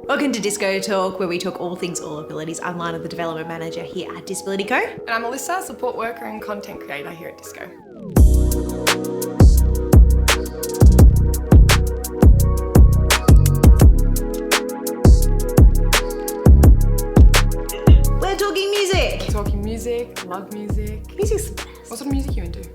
Welcome to DisCo Talk, where we talk all things all abilities. I'm LANA, the development manager here at Disability Co. And I'm ALYSSA, support worker and content creator here at DisCo. We're talking music. We're talking music, love music. Music's the best. What sort of music are you into?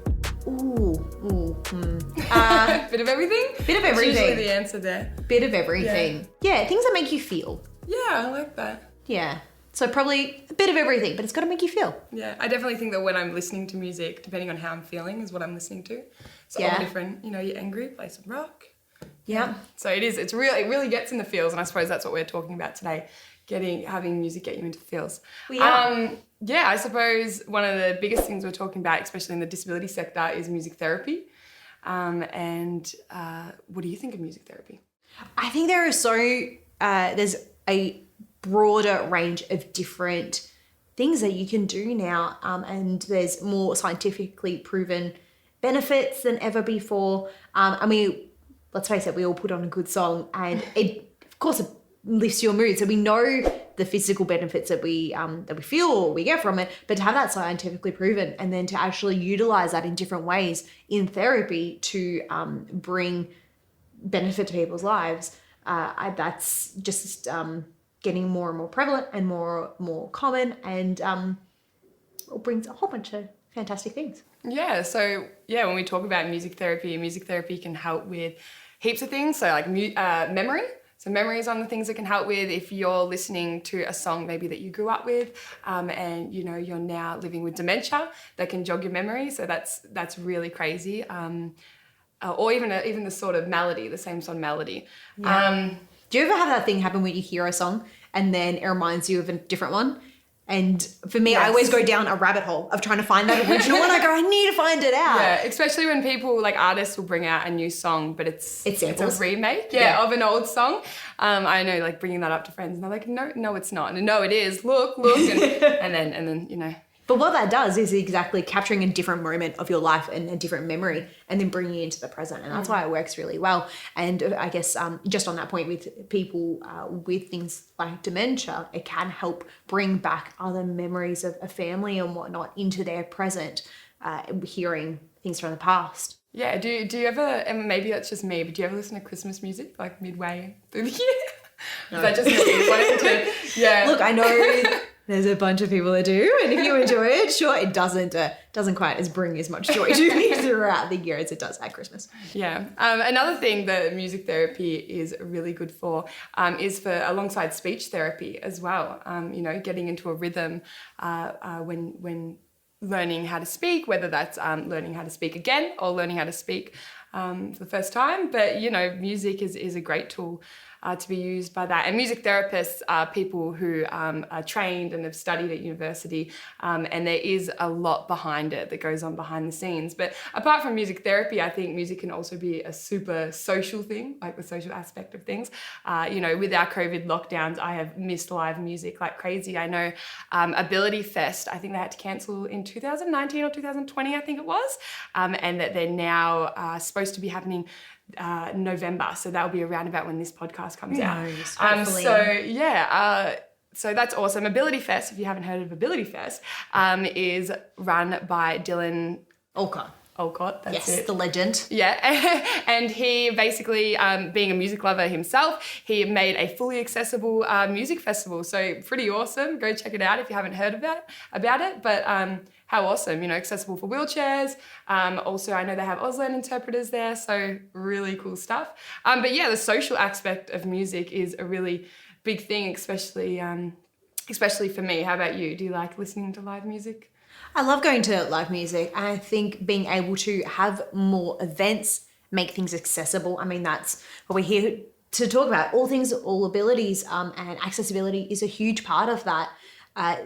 Bit of everything? Bit of That's everything. usually the answer there. Bit of everything. Yeah, things that make you feel. Yeah, I like that. Yeah. So probably a bit of everything, but it's got to make you feel. Yeah, I definitely think that when I'm listening to music, depending on how I'm feeling is what I'm listening to. So Yeah. all different, you're angry, play some rock. Yeah. So it really gets in the feels, and I suppose that's what we're talking about today. Having music get you into feels. Yeah. I suppose one of the biggest things we're talking about, especially in the disability sector, is music therapy. What do you think of music therapy? I think there's a broader range of different things that you can do now, and there's more scientifically proven benefits than ever before. Let's face it, we all put on a good song, and it lifts your mood. So we know the physical benefits that we feel or we get from it, but to have that scientifically proven and then to actually utilize that in different ways in therapy to bring benefit to people's lives, that's just getting more and more prevalent and more common, and it brings a whole bunch of fantastic things. When we talk about music therapy can help with heaps of things. So like memory. So memory is one of the things it can help with. If you're listening to a song maybe that you grew up with, and you're now living with dementia, that can jog your memory. So that's really crazy. Or even the sort of melody, the same sort of melody. Yeah. Do you ever have that thing happen when you hear a song and then it reminds you of a different one? And for me, yes. I always go down a rabbit hole of trying to find that original one. I go, I need to find it out. Yeah, especially when people, like artists, will bring out a new song, but it's a remake of an old song. I know, like bringing that up to friends, and they're like, no, it's not. And no, it is. Look, and then. But what that does is exactly capturing a different moment of your life and a different memory and then bringing it into the present. And that's why it works really well. And I guess just on that point with people with things like dementia, it can help bring back other memories of a family and whatnot into their present, hearing things from the past. Yeah, do you ever, and maybe that's just me, but do you ever listen to Christmas music like midway through the year? No. Is that just me? Yeah. Look, I know there's a bunch of people that do, and if you enjoy it, sure, it doesn't quite bring as much joy to me throughout the year as it does at Christmas. Yeah. Another thing that music therapy is really good for is for alongside speech therapy as well. Getting into a rhythm when learning how to speak, whether that's learning how to speak again or learning how to speak for the first time. But, music is a great tool to be used by that. And music therapists are people who are trained and have studied at university, and there is a lot behind it that goes on behind the scenes. But apart from music therapy, I think music can also be a super social thing, like the social aspect of things. With our COVID lockdowns, I have missed live music like crazy. I know Ability Fest, I think they had to cancel in 2019 or 2020, I think it was, and that they're now supposed to be happening November, so that'll be around about when this podcast comes out. So that's awesome. Ability Fest, if you haven't heard of Ability Fest, is run by Dylan Olcott, that's it. Yes, the legend. Yeah, and he basically, being a music lover himself, he made a fully accessible music festival. So pretty awesome. Go check it out if you haven't heard about it. But how awesome, accessible for wheelchairs. Also, I know they have Auslan interpreters there, so really cool stuff. But yeah, the social aspect of music is a really big thing, especially for me. How about you? Do you like listening to live music? I love going to live music, and I think being able to have more events make things accessible. I mean, that's what we're here to talk about. All things, all abilities, and accessibility is a huge part of that.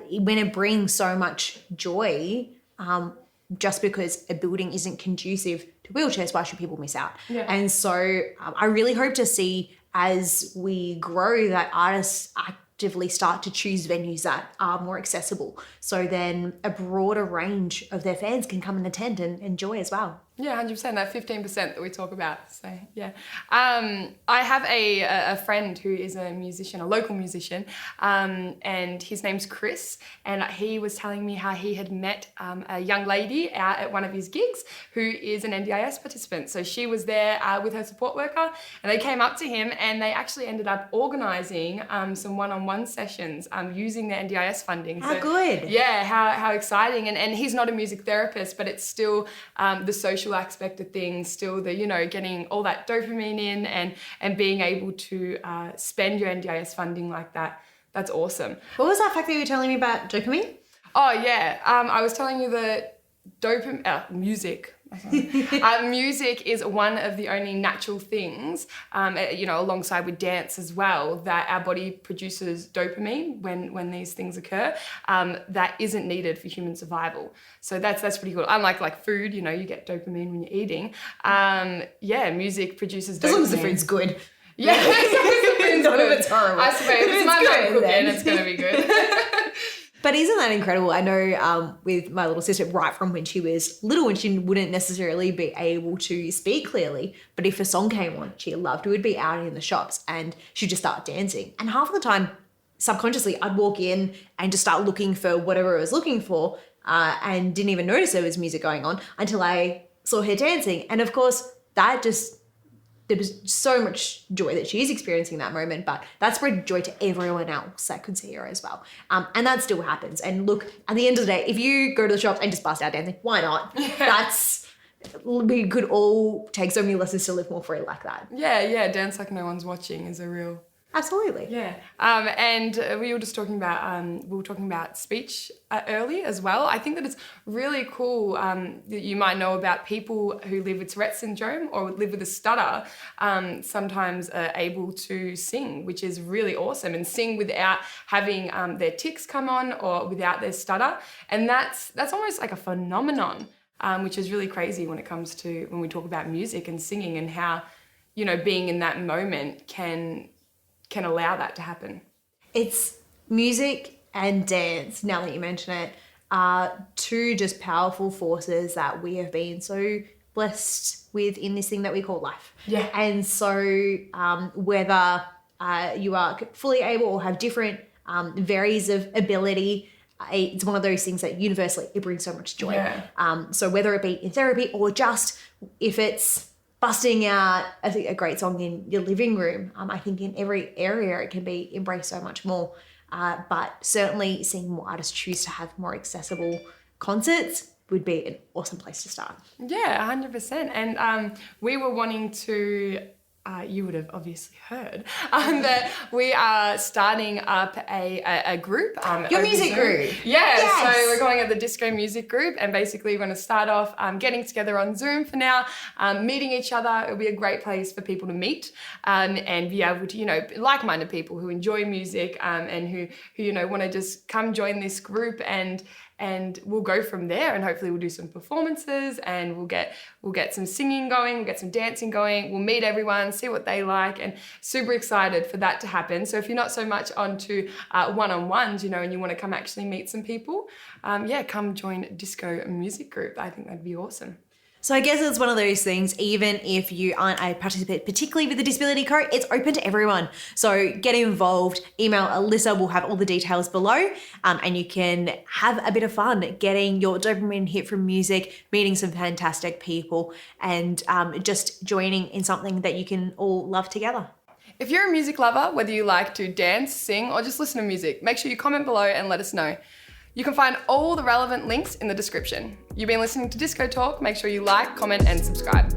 When it brings so much joy, just because a building isn't conducive to wheelchairs, why should people miss out? Yeah. And so I really hope to see, as we grow, that artists actively start to choose venues that are more accessible, so then a broader range of their fans can come and attend and enjoy as well. Yeah, 100%. That 15% that we talk about. So yeah, I have a friend who is a musician, a local musician, and his name's Chris. And he was telling me how he had met a young lady out at one of his gigs who is an NDIS participant. So she was there with her support worker, and they came up to him, and they actually ended up organising some one-on-one sessions using the NDIS funding. How good! Yeah, how exciting. And he's not a music therapist, but it's still the social aspect of things, still the, getting all that dopamine in and being able to spend your NDIS funding like that. That's awesome. What was that fact that you were telling me about dopamine? Oh yeah, I was telling you that music. Music is one of the only natural things, alongside with dance as well, that our body produces dopamine when these things occur, that isn't needed for human survival. So that's pretty cool. Unlike like food, you get dopamine when you're eating. Music produces dopamine. As long as the food's good. Yeah, as long as the food's None good. of it's horrible. I suppose if it's my mum cooking, it's going to be good. But isn't that incredible? I know with my little sister, right from when she was little, and she wouldn't necessarily be able to speak clearly, but if a song came on, she loved it, would be out in the shops and she'd just start dancing. And half of the time, subconsciously, I'd walk in and just start looking for whatever I was looking for and didn't even notice there was music going on until I saw her dancing. And of course, there was so much joy that she is experiencing in that moment, but that spread joy to everyone else that could see her as well. And that still happens. And look, at the end of the day, if you go to the shops and just bust out dancing, why not? Yeah. We could all take so many lessons to live more free like that. Yeah, dance like no one's watching is a real... Absolutely. Yeah. And we were just talking about speech early as well. I think that it's really cool that you might know about people who live with Tourette's syndrome or live with a stutter, sometimes are able to sing, which is really awesome, and sing without having their tics come on or without their stutter. And that's almost like a phenomenon, which is really crazy when it comes to when we talk about music and singing, and how, being in that moment can allow that to happen. It's music and dance, now that you mention it, are two just powerful forces that we have been so blessed with in this thing that we call life. Yeah. And so whether you are fully able or have different varies of ability, it's one of those things that universally it brings so much joy. Yeah. So whether it be in therapy or just if it's busting out a great song in your living room, I think in every area it can be embraced so much more. But certainly seeing more artists choose to have more accessible concerts would be an awesome place to start. Yeah, 100%. And we were wanting to... you would have obviously heard that we are starting up a group. Your music group. Yeah, yes. So we're calling it the DisCo Music Group, and basically we're going to start off getting together on Zoom for now, meeting each other. It'll be a great place for people to meet and be able to, like-minded people who enjoy music and who want to just come join this group, and we'll go from there, and hopefully we'll do some performances, and we'll get some singing going, we'll get some dancing going, we'll meet everyone, see what they like, and super excited for that to happen. So if you're not so much onto one-on-ones, and you want to come actually meet some people, come join DisCo Music Group. I think that'd be awesome. So I guess it's one of those things, even if you aren't a participant, particularly with the disability code, it's open to everyone. So get involved, email ALYSSA, we'll have all the details below, and you can have a bit of fun getting your dopamine hit from music, meeting some fantastic people, and just joining in something that you can all love together. If you're a music lover, whether you like to dance, sing, or just listen to music, make sure you comment below and let us know. You can find all the relevant links in the description. You've been listening to DisCo Talk. Make sure you like, comment, and subscribe.